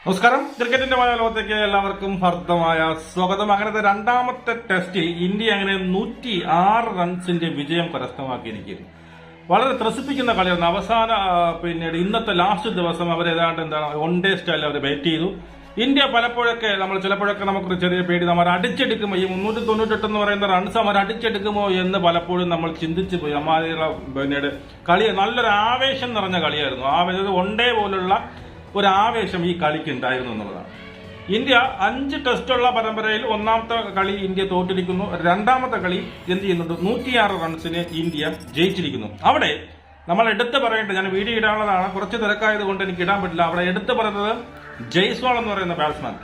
നമസ്കാരം. ക്രിക്കറ്റിന്റെ ലോകത്തേക്ക് എല്ലാവർക്കും ഹർദ്ദമായ സ്വാഗതം. അങ്ങനത്തെ രണ്ടാമത്തെ ടെസ്റ്റിൽ ഇന്ത്യ അങ്ങനെ 106 റൺസിന്റെ വിജയം കരസ്ഥമാക്കിയിരിക്കുന്നു. വളരെ ത്രസിപ്പിക്കുന്ന കളിയായിരുന്നു. അവസാന പിന്നീട് ഇന്നത്തെ ലാസ്റ്റ് ദിവസം അവർ ഏതാണ്ട് വൺ ഡേ സ്റ്റൈലിൽ അവർ ബാറ്റ് ചെയ്തു. ഇന്ത്യ പലപ്പോഴൊക്കെ ചിലപ്പോഴൊക്കെ നമുക്ക് ചെറിയ പേടി, നമ്മൾ അടിച്ചെടുക്കുമോ, ഈ 398 എന്ന് പറയുന്ന റൺസ് അവർ അടിച്ചെടുക്കുമോ എന്ന് പലപ്പോഴും നമ്മൾ ചിന്തിച്ചു പോയി. പിന്നീട് കളി നല്ലൊരു ആവേശം നിറഞ്ഞ കളിയായിരുന്നു. വൺ ഡേ പോലുള്ള ഒരു ആവേശം ഈ കളിക്ക് ഉണ്ടായിരുന്നു എന്നുള്ളതാണ്. ഇന്ത്യ 5 ടെസ്റ്റുള്ള പരമ്പരയിൽ ഒന്നാമത്തെ കളി ഇന്ത്യ തോറ്റിരിക്കുന്നു. രണ്ടാമത്തെ കളി എന്ത് ചെയ്യുന്നുണ്ട്, 106 റൺസിന് ഇന്ത്യ ജയിച്ചിരിക്കുന്നു. അവിടെ നമ്മൾ എടുത്തു പറയേണ്ടത്, ഞാൻ വീഡിയോ ഇടാനുള്ളതാണ്, കുറച്ച് തിരക്കായത് കൊണ്ട് എനിക്ക് ഇടാൻ പറ്റില്ല. അവിടെ എടുത്തു പറയുന്നത് ജയ്സ്വാൾ എന്ന് പറയുന്ന ബാറ്റ്സ്മാൻ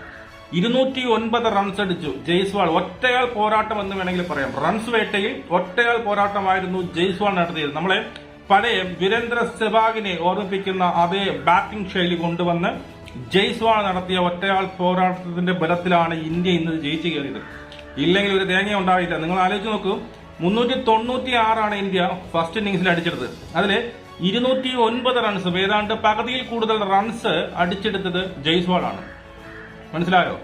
209 റൺസ് അടിച്ചു. ജയ്സ്വാൾ ഒറ്റയാൾ പോരാട്ടം എന്ന് വേണമെങ്കിൽ പറയാം. റൺസ് വേട്ടയിൽ ഒറ്റയാൾ പോരാട്ടമായിരുന്നു ജയ്സ്വാൾ നടത്തിയത്. നമ്മളെ പഴയ വീരേന്ദ്ര സെവാഗിനെ ഓർമ്മിപ്പിക്കുന്ന അതേ ബാറ്റിംഗ് ശൈലി കൊണ്ടുവന്ന് ജയ്സ്വാൾ നടത്തിയ ഒറ്റയാൾ പോരാട്ടത്തിന്റെ ബലത്തിലാണ് ഇന്ത്യ ഇന്ന് ജയിച്ചു കയറിയത്. ഇല്ലെങ്കിൽ ഒരു തേങ്ങ ഉണ്ടാവില്ല. നിങ്ങൾ ആലോചിച്ച് നോക്കൂ, 396 ഇന്ത്യ ഫസ്റ്റ് ഇന്നിംഗ്സിൽ അടിച്ചെടുത്തത്. അതില് 209 റൺസ്, ഏതാണ്ട് പകുതിയിൽ കൂടുതൽ റൺസ് അടിച്ചെടുത്തത് ജയ്സ്വാൾ ആണ്. മനസ്സിലായോ?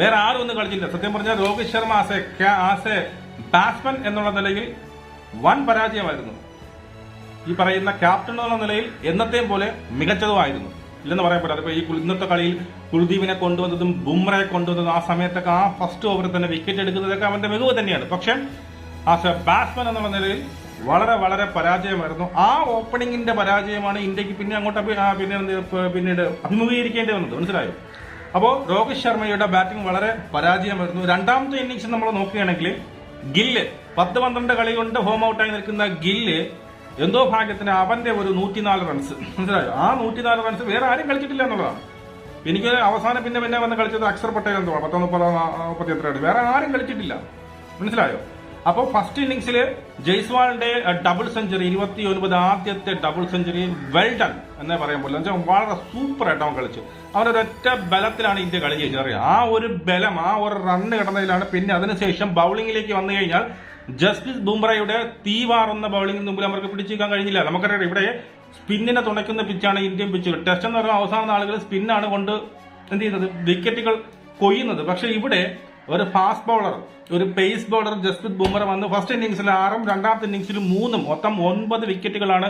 വേറെ ആരും ഒന്നും കളിച്ചില്ല. സത്യം പറഞ്ഞാൽ Rohit Sharma as A batsman എന്നുള്ള നിലയിൽ വൻ പരാജയമായിരുന്നു. ഈ പറയുന്ന ക്യാപ്റ്റൻ എന്നുള്ള നിലയിൽ എന്നത്തെയും പോലെ മികച്ചതുമായിരുന്നു, ഇല്ലെന്ന് പറയാൻ പറ്റില്ല. അതിപ്പോ ഈ ഇന്നത്തെ കളിയിൽ കുൽദീപിനെ കൊണ്ടുവന്നതും ബുംറയെ കൊണ്ടുവന്നതും ആ സമയത്തൊക്കെ ആ ഫസ്റ്റ് ഓവറിൽ തന്നെ വിക്കറ്റ് എടുക്കുന്നതൊക്കെ അവന്റെ മികവ് തന്നെയാണ്. പക്ഷെ ആസ് എ ബാറ്റ്സ്മാൻ എന്നുള്ള നിലയിൽ വളരെ വളരെ പരാജയമായിരുന്നു. ആ ഓപ്പണിംഗിന്റെ പരാജയമാണ് ഇന്ത്യക്ക് പിന്നെ അങ്ങോട്ട് പിന്നീട് അഭിമുഖീകരിക്കേണ്ടി വന്നത്. മനസ്സിലായോ? അപ്പോൾ രോഹിത് ശർമ്മയുടെ ബാറ്റിംഗ് വളരെ പരാജയമായിരുന്നു. രണ്ടാമത്തെ ഇന്നിംഗ്സ് നമ്മൾ നോക്കുകയാണെങ്കിൽ ഗില്ല് 10-12 കളി കൊണ്ട് ഹോം ഔട്ടായി നിൽക്കുന്ന ഗില്ല് എന്തോ ഭാഗ്യത്തിന് അവന്റെ ഒരു 104 റൺസ്, മനസ്സിലായോ? ആ 104 റൺസ് വേറെ ആരും കളിച്ചിട്ടില്ല എന്നുള്ളതാണ്. എനിക്ക് അവസാനം പിന്നെ വന്ന് കളിച്ചത് അക്ഷർ പട്ടേൽ എന്തോ 19-30 വേറെ ആരും കളിച്ചിട്ടില്ല. മനസ്സിലായോ? അപ്പോൾ ഫസ്റ്റ് ഇന്നിംഗ്സിൽ ജയ്സ്വാളിന്റെ ഡബിൾ സെഞ്ചുറി 29, ആദ്യത്തെ ഡബിൾ സെഞ്ചുറി വെൽ ഡൺ എന്നേ പറയാൻ പോലും. വളരെ സൂപ്പർ ആയിട്ട് അവൻ കളിച്ചു. അവനൊരൊറ്റ ബലത്തിലാണ് ഇന്ത്യ കളി ജയിച്ചത്. അറിയാം, ആ ഒരു ബലം, ആ ഒരു റണ്ണ് കിടന്നതിലാണ്. പിന്നെ അതിനുശേഷം ബൌളിംഗിലേക്ക് വന്നു കഴിഞ്ഞാൽ ജസ്പ്രീത് ബുംറയുടെ തീവാറുന്ന ബൌളിംഗിന് മുമ്പിൽ അവർക്ക് പിടിച്ചേക്കാൻ കഴിഞ്ഞില്ല. നമുക്കറിയാം, ഇവിടെ സ്പിന്നിനെ തുണയ്ക്കുന്ന പിച്ചാണ് ഇന്ത്യൻ പിച്ച്. ടെസ്റ്റ് എന്ന് പറയുന്ന അവസാന നാളുകളിൽ സ്പിന്നാണ് കൊണ്ട് എന്ത് ചെയ്യുന്നത്, വിക്കറ്റുകൾ കൊയ്യുന്നത്. പക്ഷെ ഇവിടെ ഒരു ഫാസ്റ്റ് ബൌളർ, ഒരു പേസ് ബൌളർ ജസ്പ്രീത് ബുംറ വന്ന് ഫസ്റ്റ് ഇന്നിംഗ്സിൽ 6, രണ്ടാമത്തെ ഇന്നിംഗ്സിൽ 3, മൊത്തം 9 വിക്കറ്റുകളാണ്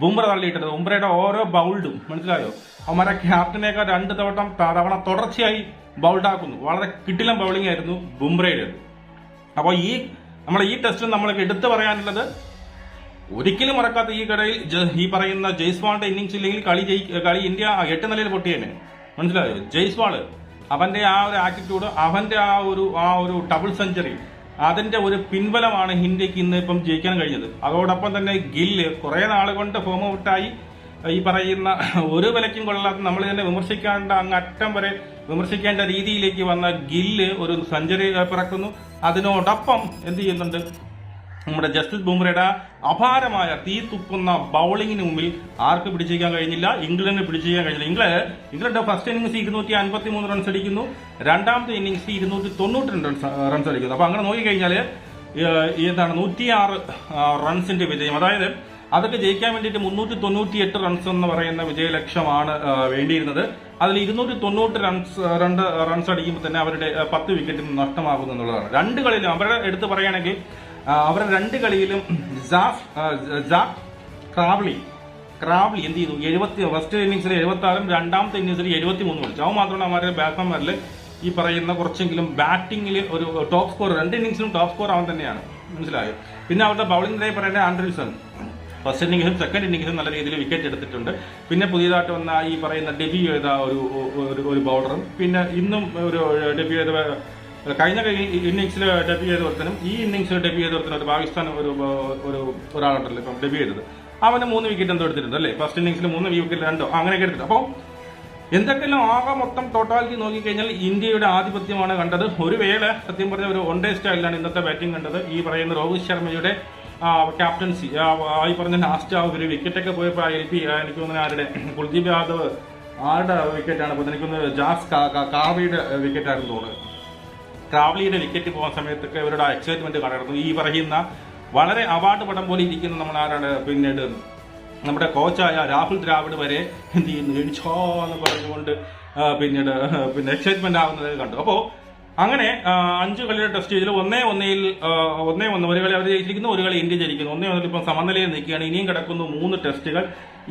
ബുംറ തള്ളിയിട്ടത്. ബുംറയുടെ ഓരോ ബൌൾഡും, മനസ്സിലായോ? അവന്മാരെ ക്യാപ്റ്റനേക്കാൾ 2 തവണ തുടർച്ചയായി ബൌൾഡാക്കുന്നു. വളരെ കിടിലൻ ബൌളിംഗ് ആയിരുന്നു ബുംറയുടെ. അപ്പോൾ ഈ ടെസ്റ്റിൽ നമ്മൾക്ക് എടുത്തു പറയാനുള്ളത്, ഒരിക്കലും മറക്കാത്ത ഈ കടയിൽ ഈ പറയുന്ന ജയ്സ്വാളിന്റെ ഇന്നിംഗ്സ് ഇല്ലെങ്കിൽ കളി ഇന്ത്യ 8 നിലയിൽ പൊട്ടിയേനെ. മനസ്സിലായോ? ജയ്സ്വാള് അവന്റെ ആ ഒരു ആറ്റിറ്റ്യൂഡ്, അവന്റെ ആ ഒരു ഡബിൾ സെഞ്ചുറി, അതിന്റെ ഒരു പിൻബലമാണ് ഇന്ത്യക്ക് ഇന്ന് ഇപ്പം ജയിക്കാൻ കഴിഞ്ഞത്. അതോടൊപ്പം തന്നെ ഗില്ല് കുറെ നാൾ കൊണ്ട് ഫോം ഔട്ടായി ഈ പറയുന്ന ഒരു വിലയ്ക്കും കൊള്ളാത്ത, നമ്മൾ തന്നെ വിമർശിക്കേണ്ട അങ്ങറ്റം വരെ വിമർശിക്കേണ്ട രീതിയിലേക്ക് വന്ന ഗില്ല് ഒരു സെഞ്ചുറി പിറക്കുന്നു. അതിനോടൊപ്പം എന്ത് ചെയ്യുന്നുണ്ട്, നമ്മുടെ ജസ്പ്രീത് ബുംറയുടെ അപാരമായ തീ തുപ്പുന്ന ബൌളിംഗിന് മുമ്പിൽ ആർക്ക് പിടിച്ചിരിക്കാൻ കഴിഞ്ഞില്ല, ഇംഗ്ലണ്ടിന് പിടിച്ചിരിക്കാൻ കഴിഞ്ഞില്ല. ഇംഗ്ലണ്ട് ഫസ്റ്റ് ഇന്നിംഗ്സ് 253 റൺസ് അടിക്കുന്നു, രണ്ടാമത്തെ ഇന്നിംഗ്സ് 292 റൺസ് അടിക്കുന്നു. അപ്പൊ അങ്ങനെ നോക്കിക്കഴിഞ്ഞാൽ 106 റൺസിന്റെ വിജയം. അതായത് അതൊക്കെ ജയിക്കാൻ വേണ്ടിയിട്ട് 398 റൺസ് എന്ന് പറയുന്ന വിജയലക്ഷ്യമാണ് വേണ്ടിയിരുന്നത്. അതിൽ 290 റൺസ് അടിക്കുമ്പോൾ തന്നെ അവരുടെ 10 വിക്കറ്റും നഷ്ടമാകുന്നു എന്നുള്ളതാണ്. 2 കളിയിലും അവരുടെ എടുത്ത് പറയുകയാണെങ്കിൽ അവരുടെ 2 കളിയിലും ക്രാവ്ലി എന്ത് ചെയ്തു, ഫസ്റ്റ് ഇന്നിംഗ്സിൽ 76, രണ്ടാമത്തെ ഇന്നിംഗ്സിൽ 73 കളിച്ചു. അവ മാത്രമാണ് അവരുടെ ബാറ്റ്സ്മാൻമാരിൽ ഈ പറയുന്ന കുറച്ചെങ്കിലും ബാറ്റിംഗിൽ ഒരു ടോപ്പ് സ്കോർ. 2 ഇന്നിംഗ്സിലും ടോപ്പ് സ്കോർ അവൻ തന്നെയാണ്. മനസ്സിലായോ? പിന്നെ അവരുടെ ബൌളിംഗിനായി പറയുന്നത് ആൻഡ്രൂസൺ ഫസ്റ്റ് ഇന്നിംഗ്സിലും സെക്കൻഡ് ഇന്നിംഗ്സിലും നല്ല രീതിയിൽ വിക്കറ്റ് എടുത്തിട്ടുണ്ട്. പിന്നെ പുതിയതായിട്ട് വന്ന ഈ പറയുന്ന ഡെബ്യൂ ചെയ്ത ഒരു ബൌളറും, പിന്നെ ഇന്നും ഒരു ഡെബ്യൂ ചെയ്ത, കഴിഞ്ഞ ഇന്നിംഗ്സിൽ ഡെബ്യൂ ചെയ്ത ഒരുത്തനും ഈ ഇന്നിംഗ്സിൽ ഡെബ്യൂ ചെയ്ത ഒരുത്തനും, ഒരു പാകിസ്ഥാൻ ഒരാളുണ്ടല്ലോ ഇപ്പം ഡെബ്യൂ ചെയ്തത്, അവന് 3 വിക്കറ്റ് എന്തോ എടുത്തിട്ടുണ്ട് അല്ലേ? ഫസ്റ്റ് ഇന്നിംഗ്സിൽ 3 വിക്കറ്റ് 2 അങ്ങനെയൊക്കെ എടുത്തിട്ട്. അപ്പോൾ എന്തൊക്കെല്ലാം ആകെ മൊത്തം ടോട്ടാലിറ്റി നോക്കിക്കഴിഞ്ഞാൽ ഇന്ത്യയുടെ ആധിപത്യമാണ് കണ്ടത്. ഒരു വേള സത്യം പറഞ്ഞ ഒരു വൺ ഡേ സ്റ്റൈലിലാണ് ഇന്നത്തെ ബാറ്റിംഗ് കണ്ടത്. ഈ പറയുന്ന രോഹിത് ശർമ്മയുടെ ക്യാപ്റ്റൻസി, ഈ പറഞ്ഞ ലാസ്റ്റ് ഒരു വിക്കറ്റൊക്കെ പോയപ്പോൾ എനിക്ക് തോന്നുന്നത് ആരുടെ, കുൽദീപ് യാദവ് ആരുടെ വിക്കറ്റാണ് ഇപ്പോൾ എനിക്കൊന്ന് കാവ്ലിയുടെ വിക്കറ്റായിരുന്നു തോന്നുന്നത്. കാവ്ലിയുടെ വിക്കറ്റ് പോകുന്ന സമയത്തൊക്കെ ഇവരുടെ എക്സൈറ്റ്മെന്റ് കടന്നു. ഈ പറയുന്ന വളരെ അവാർഡ് പടം പോലെ ഇരിക്കുന്ന നമ്മൾ ആരാണ്, പിന്നീട് നമ്മുടെ കോച്ചായ രാഹുൽ ദ്രാവിഡ് വരെ എന്ത് ചെയ്യുന്നു, എണിച്ചോന്ന് പറഞ്ഞുകൊണ്ട് പിന്നീട് എക്സൈറ്റ്മെന്റ് ആവുന്നത് കണ്ടു. അപ്പോ അങ്ങനെ 5 കളിയുടെ ടെസ്റ്റ് ഇതിൽ 1-1 ഒരു കളി അവർ ജയിച്ചിരിക്കുന്നു, ഒരു കളി ഇന്ത്യ ജയിക്കുന്നു. 1-1 ഇപ്പം സമനിലയിൽ നിൽക്കുകയാണ്. ഇനിയും കിടക്കുന്നു 3 ടെസ്റ്റുകൾ.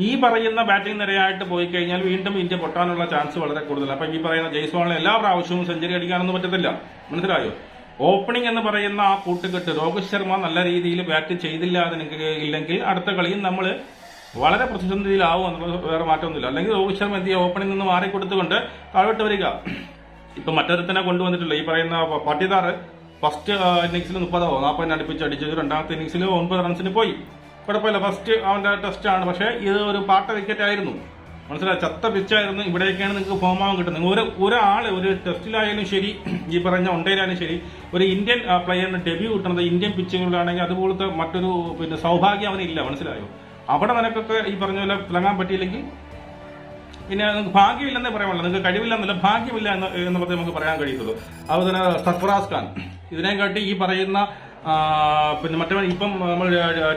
ഈ പറയുന്ന ബാറ്റിംഗ് നിരയായിട്ട് പോയി കഴിഞ്ഞാൽ വീണ്ടും ഇന്ത്യ പൊട്ടാനുള്ള ചാൻസ് വളരെ കൂടുതലാണ്. അപ്പൊ ഈ പറയുന്ന ജയ്സ്വാളിന് എല്ലാ പ്രാവശ്യവും സെഞ്ചുറി അടിക്കാനൊന്നും പറ്റത്തില്ല. മനസ്സിലായോ? ഓപ്പണിംഗ് എന്ന് പറയുന്ന ആ കൂട്ടുകെട്ട് രോഹിത് ശർമ്മ നല്ല രീതിയിൽ ബാറ്റ് ഇല്ലെങ്കിൽ അടുത്ത കളിയും നമ്മൾ വളരെ പ്രതിസന്ധിയിലാവും എന്നുള്ളത് വേറെ മാറ്റമൊന്നുമില്ല. അല്ലെങ്കിൽ രോഹിത് ശർമ്മ എന്ത് ചെയ്യുക, ഓപ്പണിംഗ് നിന്ന് മാറിക്കൊടുത്തുകൊണ്ട് താഴോട്ട് വരിക. ഇപ്പൊ മറ്റൊരുത്തനെ കൊണ്ടുവന്നിട്ടില്ല. ഈ പറയുന്ന പാട്ടിദാർ ഫസ്റ്റ് ഇന്നിംഗ്സിൽ 30-40 അടുപ്പിച്ച് അടിച്ചത്, രണ്ടാമത്തെ ഇന്നിംഗ്സിൽ 9 റൺസിന് പോയി. കുഴപ്പമില്ല, ഫസ്റ്റ് അവന്റെ ടെസ്റ്റ് ആണ്. പക്ഷേ ഇത് ഒരു പാട്ട വിക്കറ്റ് ആയിരുന്നു. മനസ്സിലായി, ചത്ത പിച്ചായിരുന്നു. ഇവിടെയൊക്കെയാണ് നിങ്ങൾക്ക് ഫോം ആവാൻ കിട്ടുന്നത്. ഒരാള് ഒരു ടെസ്റ്റിലായാലും ശരി, ഈ പറഞ്ഞ ഒണ്ടയിലായാലും ശരി, ഒരു ഇന്ത്യൻ പ്ലെയറിന് ഡെബ്യൂ കിട്ടുന്നത് ഇന്ത്യൻ പിച്ചുകളിലാണെങ്കിൽ അതുപോലത്തെ മറ്റൊരു സൗഭാഗ്യം അവനില്ല. മനസ്സിലായോ? അവിടെ നിനക്കൊക്കെ ഈ പറഞ്ഞ പോലെ തിളങ്ങാൻ പറ്റിയില്ലെങ്കിൽ പിന്നെ ഭാഗ്യമില്ലെന്നേ പറയാമല്ലോ. നിങ്ങൾക്ക് കഴിവില്ലെന്നല്ല, ഭാഗ്യമില്ല എന്ന് പറഞ്ഞ് നമുക്ക് പറയാൻ കഴിയുള്ളൂ. അതുപോലെ തന്നെ സർഫറാസ് ഖാൻ ഇതിനെയും കാട്ടി ഈ പറയുന്ന മറ്റേ ഇപ്പം നമ്മൾ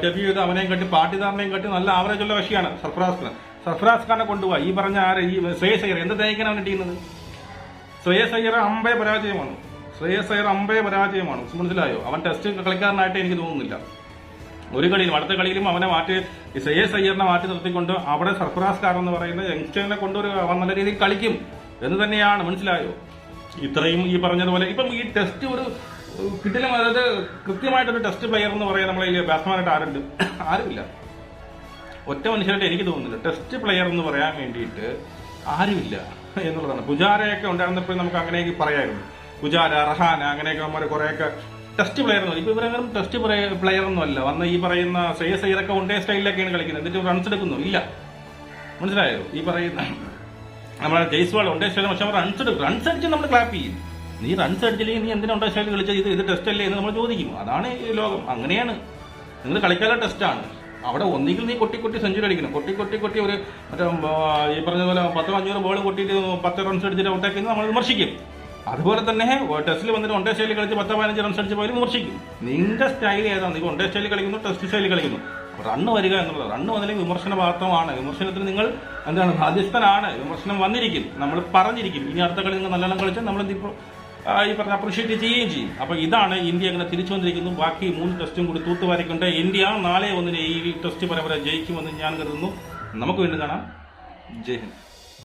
ഡെബ്യൂ ചെയ്ത് അവനെയും കാട്ടി പാട്ടിദാറിനെയും കാട്ടി നല്ല ആവറേജ് ഉള്ള കക്ഷിയാണ് സർഫറാസ് ഖാൻ. സർഫറാസ് ഖാനെ കൊണ്ടുപോയി ഈ പറഞ്ഞ ഈ ശ്രേയസ് അയ്യർ എന്ത് തേക്കാനാണ് അവൻ ചെയ്യുന്നത്? ശ്രേയസ് അയ്യർ അമ്പേ പരാജയമാണ്. മനസ്സിലായോ? അവൻ ടെസ്റ്റ് കളിക്കാരനായിട്ട് എനിക്ക് തോന്നുന്നില്ല. ഒരു കളിയിലും അടുത്ത കളിയിലും അവനെ ശ്രേയസ് അയ്യറിനെ മാറ്റി നിർത്തിക്കൊണ്ട് അവിടെ സർഫറാസ് ഖാൻ എന്ന് പറയുന്ന യങ്സ്റ്ററിനെ അവൻ നല്ല രീതിയിൽ കളിക്കും എന്ന് തന്നെയാണ്. മനസ്സിലായോ? ഇത്രയും ഈ പറഞ്ഞതുപോലെ ഇപ്പം ഈ ടെസ്റ്റ് ഒരു കിട്ടിലും, അതായത് കൃത്യമായിട്ടൊരു ടെസ്റ്റ് പ്ലെയർ എന്ന് പറയാൻ നമ്മളെ ബാറ്റ്സ്മാനായിട്ട് ആരുമില്ല. ഒറ്റ മനുഷ്യരായിട്ട് എനിക്ക് തോന്നുന്നില്ല. ടെസ്റ്റ് പ്ലെയർ എന്ന് പറയാൻ വേണ്ടിയിട്ട് ആരുമില്ല എന്നുള്ളതാണ്. പുജാരയൊക്കെ ഉണ്ടായിരുന്നപ്പോൾ നമുക്ക് അങ്ങനെയൊക്കെ പറയായിരുന്നു. പുജാര, റഹാന അങ്ങനെയൊക്കെ നമ്മൾ കുറെയൊക്കെ ടെസ്റ്റ് പ്ലെയർ എന്ന് പറയും. ഇപ്പൊ ഇവരെങ്കിലും ടെസ്റ്റ് പ്ലെയർ ഒന്നും അല്ല. വന്ന് ഈ പറയുന്ന ശ്രേയസ് അയ്യരൊക്കെ ഒണ്ടേ സ്റ്റൈലിലൊക്കെയാണ് കളിക്കുന്നത്. എന്നിട്ട് റൺസ് എടുക്കുന്നു ഇല്ല. മനസ്സിലായോ? ഈ പറയുന്ന നമ്മളെ ജയ്സ്വാൾ ഒണ്ടേ സ്റ്റൈൽ, പക്ഷെ റൺസ് അടിച്ച് നമ്മൾ ക്ലാപ്പ് ചെയ്യും. നീ റൺസ് അടിച്ചില്ലെങ്കിൽ നീ എന്തിനാ ഒണ്ടേ സ്റ്റൈൽ കളിച്ചത്? ഇത് ടെസ്റ്റ് അല്ലേ എന്ന് നമ്മൾ ചോദിക്കും. അതാണ് ഈ ലോകം. അങ്ങനെയാണ്. നിങ്ങൾ കളിക്കാനുള്ള ടെസ്റ്റാണ്. അവിടെ ഒന്നുകിൽ നീ കൊട്ടി സെഞ്ചുറി അടിക്കണം. കൊട്ടി ഒരു മറ്റേ ഈ പറഞ്ഞതുപോലെ 10-500 ബോൾ കൊട്ടിയിട്ട് 10 റൺസ് അടിച്ചിട്ട് ഔട്ടാക്കുന്നത് നമ്മൾ വിമർശിക്കും. അതുപോലെ തന്നെ ടെസ്റ്റിൽ വന്നിട്ട് ഒണ്ടേ സ്റ്റൈലിൽ കളിച്ച് 10-15 റൺസ് അടിച്ച് പോയാലും വിമർശിക്കും. നിന്റെ സ്റ്റൈൽ ഏതാണ്? നീ ഒണ്ടേ സ്റ്റൈലിൽ കളിക്കുന്നു, ടെസ്റ്റ് സ്റ്റൈലിൽ കളിക്കുന്നു. റണ്ണ് വരിക എന്നുള്ളത്, റണ്ണ് വന്നില്ലെങ്കിൽ വിമർശന ഭാഗത്വമാണ്. വിമർശനത്തിന് നിങ്ങൾ എന്താണ് ബാധ്യസ്ഥനാണ്. വിമർശനം വന്നിരിക്കും, നമ്മൾ പറഞ്ഞിരിക്കും. ഇനി അടുത്ത കളി നിങ്ങൾ നല്ലോണം കളിച്ചാൽ നമ്മൾ ഈ പറഞ്ഞ അപ്രീഷിയേറ്റ് ചെയ്യുകയും ചെയ്യും. അപ്പൊ ഇതാണ് ഇന്ത്യ അങ്ങനെ തിരിച്ചു വന്നിരിക്കുന്നു. ബാക്കി 3 ടെസ്റ്റും കൂടി തൂത്തുവാരിക്കൊണ്ട് ഇന്ത്യ 4-1 ഈ ടെസ്റ്റ് പരമ്പര ജയിക്കുമെന്ന് ഞാൻ കരുതുന്നു. നമുക്ക് വീണ്ടും കാണാം. ജയ് ഹിന്ദ്.